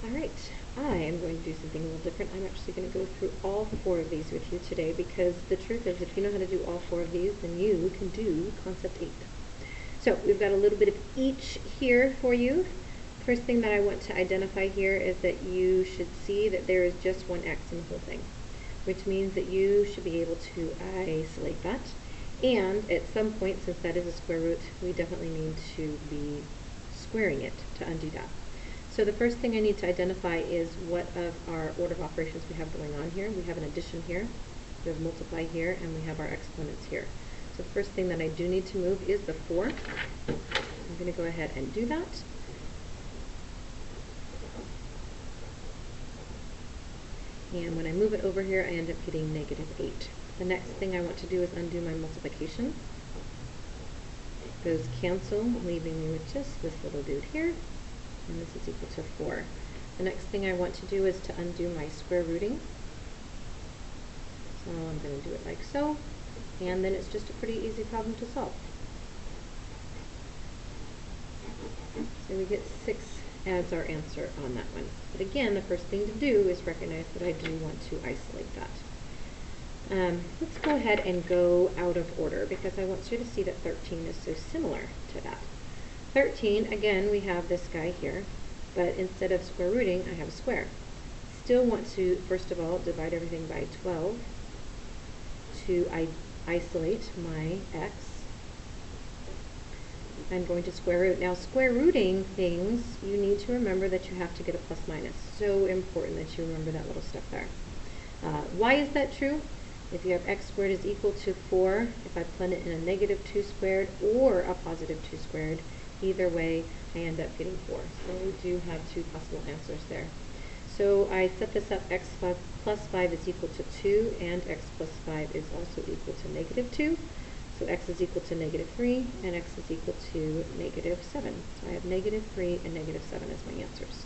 Alright, I am going to do something a little different. I'm actually going to go through all 4 of these with you today because the truth is if you know how to do all 4 of these, then you can do Concept 8. So we've got a little bit of each here for you. First thing that I want to identify here is that you should see that there is just one x in the whole thing, which means that you should be able to isolate that. And at some point, since that is a square root, we definitely need to be squaring it to undo that. So the first thing I need to identify is what of our order of operations we have going on here. We have an addition here, we have multiply here, and we have our exponents here. So the first thing that I do need to move is the 4. I'm going to go ahead and do that. And when I move it over here, I end up getting -8. The next thing I want to do is undo my multiplication. Those cancel, leaving me with just this little dude here. And this is equal to 4. The next thing I want to do is to undo my square rooting. So I'm going to do it like so. And then it's just a pretty easy problem to solve. So we get 6 as our answer on that one. But again, the first thing to do is recognize that I do want to isolate that. Let's go ahead and go out of order because I want you to see that 13 is so similar to that. 13, again, we have this guy here, but instead of square rooting, I have a square. Still want to, first of all, divide everything by 12 to isolate my x. I'm going to square root. Now, square rooting things, you need to remember that you have to get a plus minus. So important that you remember that little step there. Why is that true? If you have x squared is equal to 4, if I plug it in a -2 squared or a +2 squared, either way, I end up getting 4. So we do have 2 possible answers there. So I set this up, x plus 5 is equal to 2, and x plus 5 is also equal to -2. So x is equal to -3, and x is equal to -7. So I have -3 and -7 as my answers.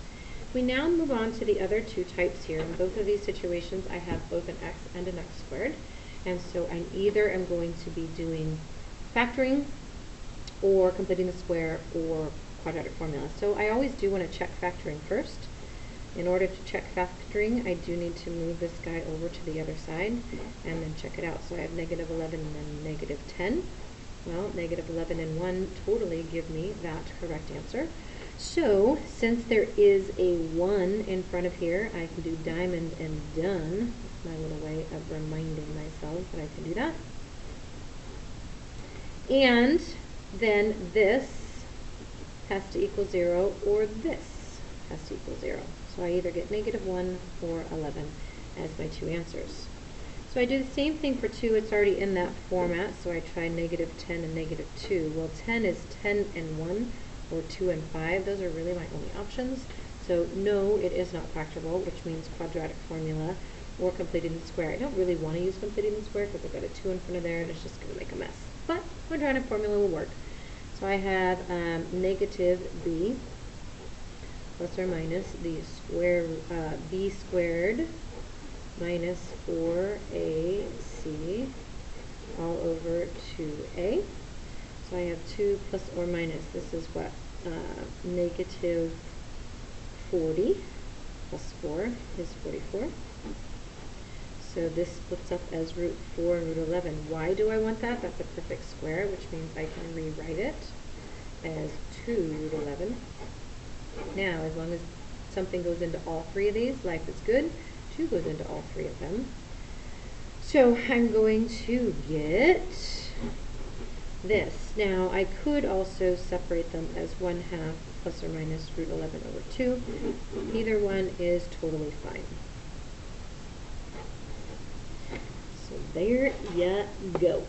We now move on to the other 2 types here. In both of these situations, I have both an x and an x squared. And so I either am going to be doing factoring, or completing the square, or quadratic formula. So I always do want to check factoring first. In order to check factoring, I do need to move this guy over to the other side and then check it out. So I have -11 and then -10. Well, -11 and 1 totally give me that correct answer. So since there is a 1 in front of here, I can do diamond and done. That's my little way of reminding myself that I can do that. And then this has to equal 0, or this has to equal 0. So I either get -1 or 11 as my 2 answers. So I do the same thing for 2. It's already in that format, so I try -10 and -2. Well, 10 is 10 and 1, or 2 and 5. Those are really my only options. So no, it is not factorable, which means quadratic formula or completing the square. I don't really want to use completing the square because I've got a 2 in front of there and it's just going to make a mess. But quadratic formula will work. So I have -b plus or minus the square b squared minus 4ac all over 2a. So I have 2 plus or minus, this is what, -40 plus 4 is 44. So this splits up as √4 and √11. Why do I want that? That's a perfect square, which means I can rewrite it as 2√11. Now, as long as something goes into all 3 of these, life is good. 2 goes into all 3 of them. So I'm going to get this. Now, I could also separate them as 1/2 plus or minus √11 over 2. Either one is totally fine. So there you go.